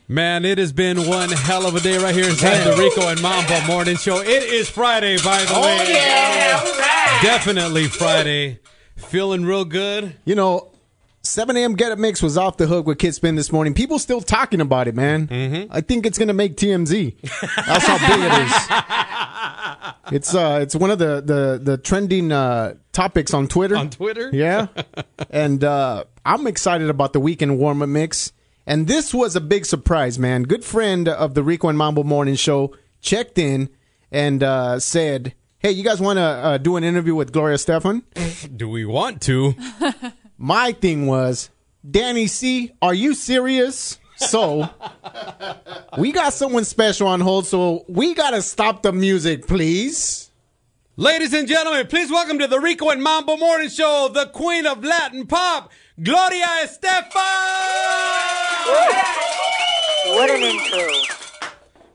Man, it has been one hell of a day right here inside the Rico and Mambo Morning Show. It is Friday, by the way. Oh, yeah. All right. Definitely Friday. Feeling real good. You know, 7 a.m. Get Up Mix was off the hook with Kid Spin this morning. People still talking about it, man. Mm-hmm. I think it's going to make TMZ. That's how big it is. It's one of the trending topics on Twitter. On Twitter? Yeah. And I'm excited about the weekend warm-up mix. And this was a big surprise, man. Good friend of the Rico and Mambo Morning Show checked in and said, hey, you guys want to do an interview with Gloria Estefan? Do we want to? My thing was, Danny C., are you serious? So, we got someone special on hold, so we got to stop the music, please. Ladies and gentlemen, please welcome to the Rico and Mambo Morning Show, the queen of Latin pop, Gloria Estefan! What an intro.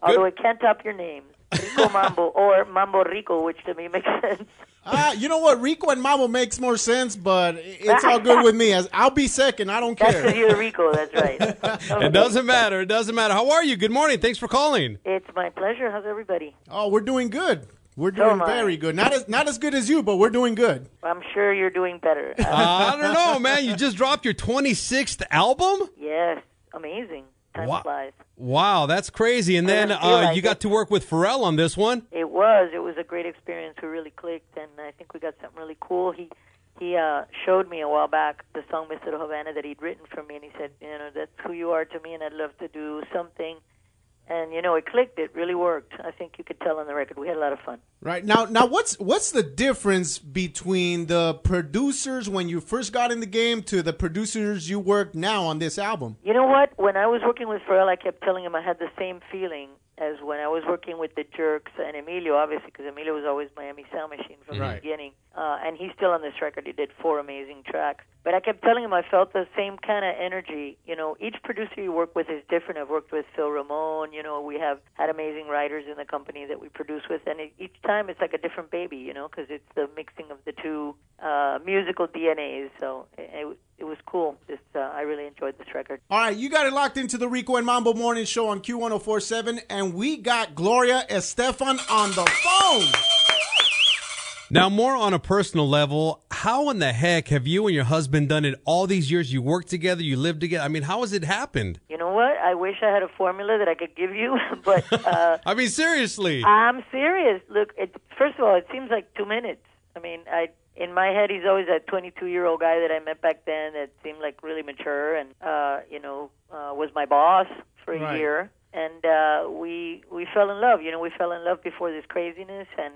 Although it can't top your name. Rico Mambo or Mambo Rico, which to me makes sense. You know what? Rico and Mambo makes more sense, but it's all good with me. I'll be second. I don't care. That's because you're Rico. That's right. Okay. It doesn't matter. It doesn't matter. How are you? Good morning. Thanks for calling. It's my pleasure. How's everybody? Oh, we're doing good. We're doing very good. Not as good as you, but we're doing good. I'm sure you're doing better. I don't know, man. You just dropped your 26th album? Yes. Amazing. Time flies. Wow, that's crazy. And then you got to work with Pharrell on this one? It was a great experience. We really clicked, and I think we got something really cool. He showed me a while back the song Miss Little Havana that he'd written for me, and he said, you know, that's who you are to me, and I'd love to do something. And, you know, it clicked. It really worked. I think you could tell on the record. We had a lot of fun. Right. Now what's the difference between the producers when you first got in the game to the producers you work now on this album? You know what? When I was working with Pharrell, I kept telling him I had the same feeling as when I was working with the Jerks and Emilio, obviously, because Emilio was always Miami Sound Machine from the beginning. And he's still on this record. He did 4 amazing tracks. But I kept telling him I felt the same kind of energy. You know, each producer you work with is different. I've worked with Phil Ramon. You know, we have had amazing writers in the company that we produce with. And each time it's like a different baby, you know, because it's the mixing of the two musical DNAs. So it was cool. I really enjoyed this record. All right, you got it locked into the Rico and Mambo Morning Show on Q104-7. And we got Gloria Estefan on the phone. Now, more on a personal level, how in the heck have you and your husband done it all these years? You work together, you live together. I mean, how has it happened? You know what? I wish I had a formula that I could give you, but... I mean, seriously. I'm serious. Look, first of all, it seems like 2 minutes. I mean, in my head, he's always that 22-year-old guy that I met back then that seemed like really mature and, was my boss for a year. And we fell in love. You know, we fell in love before this craziness, and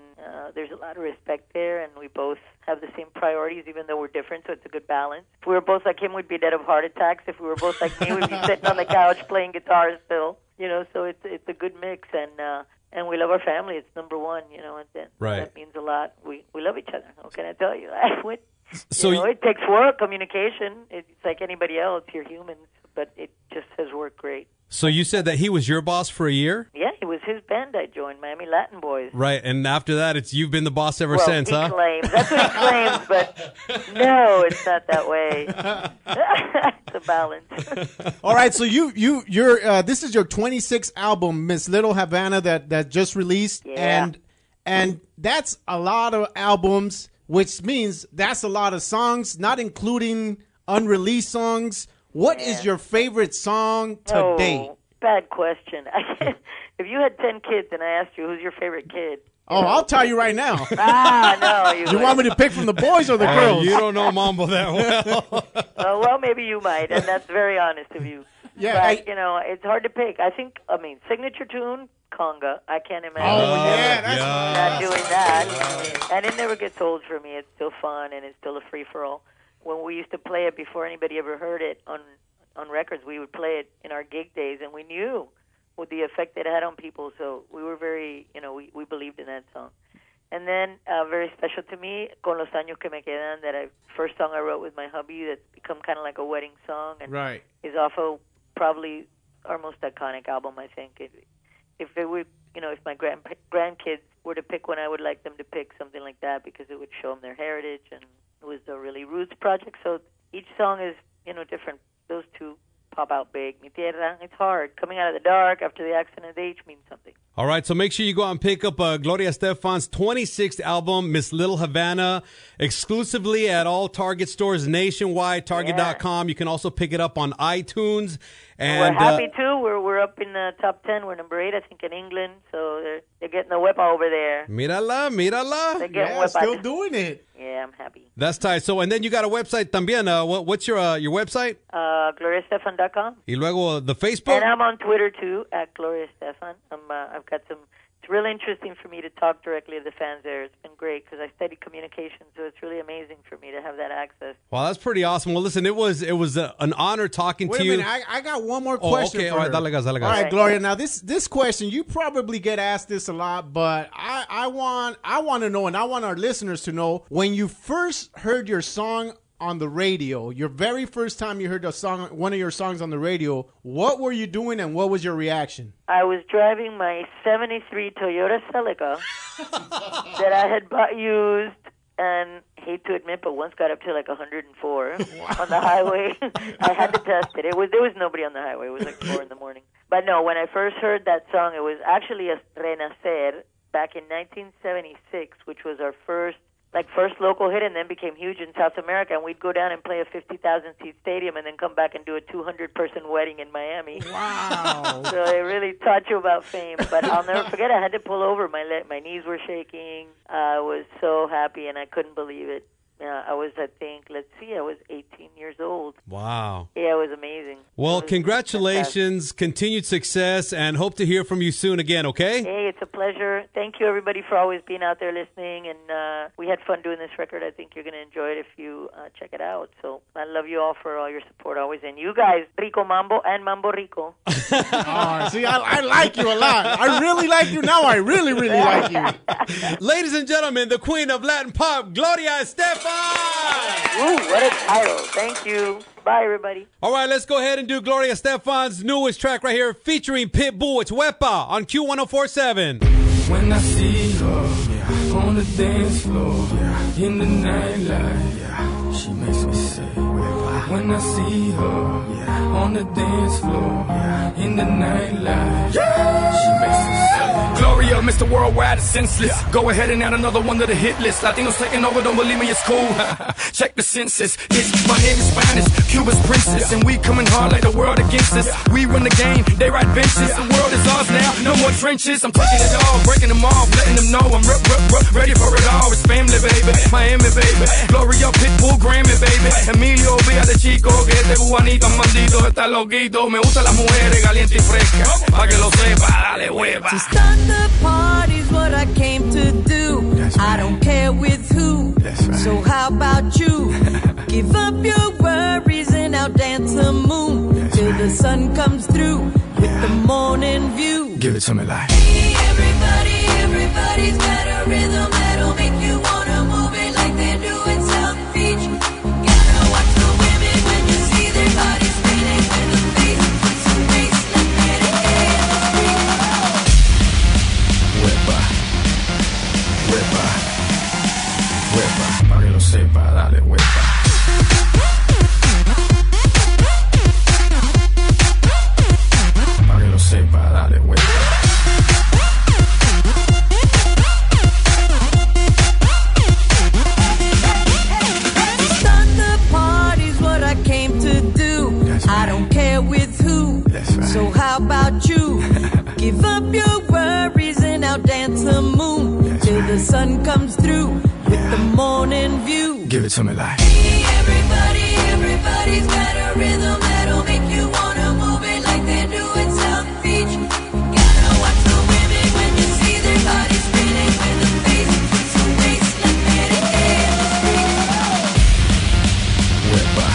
there's a lot of respect there, and we both have the same priorities, even though we're different, so it's a good balance. If we were both like him, we'd be dead of heart attacks. If we were both like me, we'd be sitting on the couch playing guitar still. You know, so it's a good mix, and we love our family. It's number one, you know, and that means a lot. We love each other. What can I tell you? It takes work, communication. It's like anybody else. You're humans, but it just has worked great. So you said that he was your boss for a year? Yeah, it was his band I joined, Miami Latin Boys. Right, and after that, you've been the boss ever since, he claims. That's what he claims, but no, it's not that way. It's a balance. All right, so you're this is your 26th album, Miss Little Havana, that just released, and that's a lot of albums, which means that's a lot of songs, not including unreleased songs. What is your favorite song to date? Bad question. If you had 10 kids and I asked you who's your favorite kid. I'll tell you right now. No. You want me to pick from the boys or the girls? You don't know Mambo that well. Well, maybe you might, and that's very honest of you. Yeah. But, it's hard to pick. Signature tune, conga. I can't imagine not doing that. And it never gets old for me. It's still fun, and it's still a free-for-all. When we used to play it before anybody ever heard it on records, we would play it in our gig days, and we knew what the effect it had on people. So we were very, we believed in that song. And then very special to me, Con los años que me quedan, first song I wrote with my hubby that's become kind of like a wedding song, and is also probably our most iconic album, I think. If it would, if my grandkids were to pick one, I would like them to pick something like that because it would show them their heritage, and it was a really roots project. So each song is, different. Those two pop out big. Mi tierra, it's hard. Coming out of the dark after the accident of age means something. All right, so make sure you go out and pick up Gloria Estefan's 26th album, Miss Little Havana, exclusively at all Target stores nationwide, Target.com. You can also pick it up on iTunes. And we're happy, too. We're up in the top 10. We're number 8, I think, in England. So they're getting the whip over there. Mírala, mírala. They're getting Yeah, still doing it. Yeah, I'm happy. That's tight. So, and then you got a website también. What's your website? GloriaEstefan.com. Y luego the Facebook? And I'm on Twitter, too, at Gloria Estefan. I've got some... It's really interesting for me to talk directly to the fans there. It's been great because I studied communications, so it's really amazing for me to have that access. Well, that's pretty awesome. Well, listen, it was an honor talking to you. Wait a minute, I got one more question. Okay, for all right, her. dale gas. All right, Gloria. Now this question, you probably get asked this a lot, but I want to know, and I want our listeners to know, when you first heard your song on the radio, your very first time you heard one of your songs on the radio, what were you doing and what was your reaction? I was driving my 73 Toyota Celica that I had bought used, and hate to admit, but once got up to like 104 on the highway. I had to test it. There was nobody on the highway. It was like 4 in the morning. But no, when I first heard that song, it was actually a Renacer back in 1976, which was our first local hit, and then became huge in South America. And we'd go down and play a 50,000-seat stadium and then come back and do a 200-person wedding in Miami. Wow. So it really taught you about fame. But I'll never forget, I had to pull over. My knees were shaking. I was so happy, and I couldn't believe it. I was 18 years old. Wow. Yeah, it was amazing. Well, It was congratulations, continued success, and hope to hear from you soon again, okay? Hey, it's a pleasure. Thank you, everybody, for always being out there listening. And we had fun doing this record. I think you're going to enjoy it if you check it out. So I love you all for all your support always. And you guys, Rico Mambo and Mambo Rico. Oh, see, I like you a lot. I really like you now. I really, really like you. Ladies and gentlemen, the queen of Latin pop, Gloria Estefan! Ooh, what a title. Thank you. Bye, everybody. All right, let's go ahead and do Gloria Estefan's newest track right here featuring Pitbull. It's Wepa on Q104-7. When I see her on the dance floor, in the nightlife, she makes me say, when I see her on the dance floor, in the nightlife, she makes me say, Gloria, Mr. Worldwide is senseless. Go ahead and add another one to the hit list. Latinos taking over, don't believe me, it's cool. Check the census. It's my name is Spanish, Cuba's princess, and we coming hard like the world against us. We run the game, they ride benches. The world is ours now, no more trenches. I'm taking it all, breaking them off, letting them know I'm ready for it all. It's family, baby, Miami, baby. Gloria, Pitbull, Grammy, baby. Emilio, vía de chico, que este cubanito maldito está loquito. Me gustan las mujeres calientes y frescas, pa' que lo sepa, dale hueva. To start the party's what I came to do. Right. I don't care with who. Right. So how about you? Give up your worries and I'll dance the moon till the sun comes through with the morning view. Give it to me like, Hey, everybody's got a rhythm that'll make you wanna move it like they do in South Beach. Gotta watch the women when you see their bodies spinning with the bass, put some bass, let's get it in the street. hueva, hueva, hueva, pa' que lo sepa, dale hueva. Pa' que lo sepa, dale hueva. Start the party's what I came to do. That's I right. don't care with who. That's right. So how about you? Give up your worries and I'll dance the moon That's till right. the sun comes through with the morning view. Give it to me like, Hey, everybody's got a rhythm that'll make you wanna move it like they do in South Beach. Gotta watch the women when you see their bodies spinning with the bass, put some bass, let's get it in the street. hueva,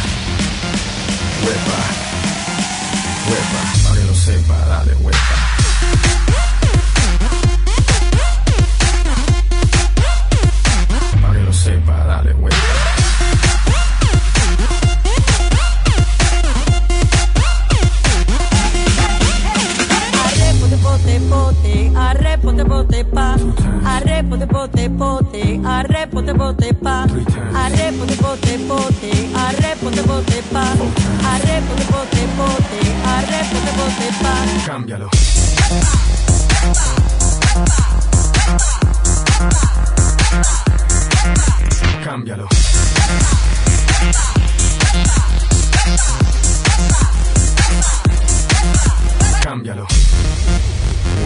hueva, hueva, pa' que lo sepa, dale hueva. Pa' que lo sepa, dale hueva. Arre pote pote pa, arre pote pote pote, arre pote pote pa, arre pote pote pote, arre pote pote pa, arre pote pote pote, Cámbialo. Cámbialo. Cámbialo.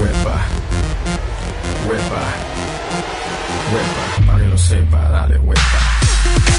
Huepa. Huepa. Huepa. Para que lo sepa, dale huepa.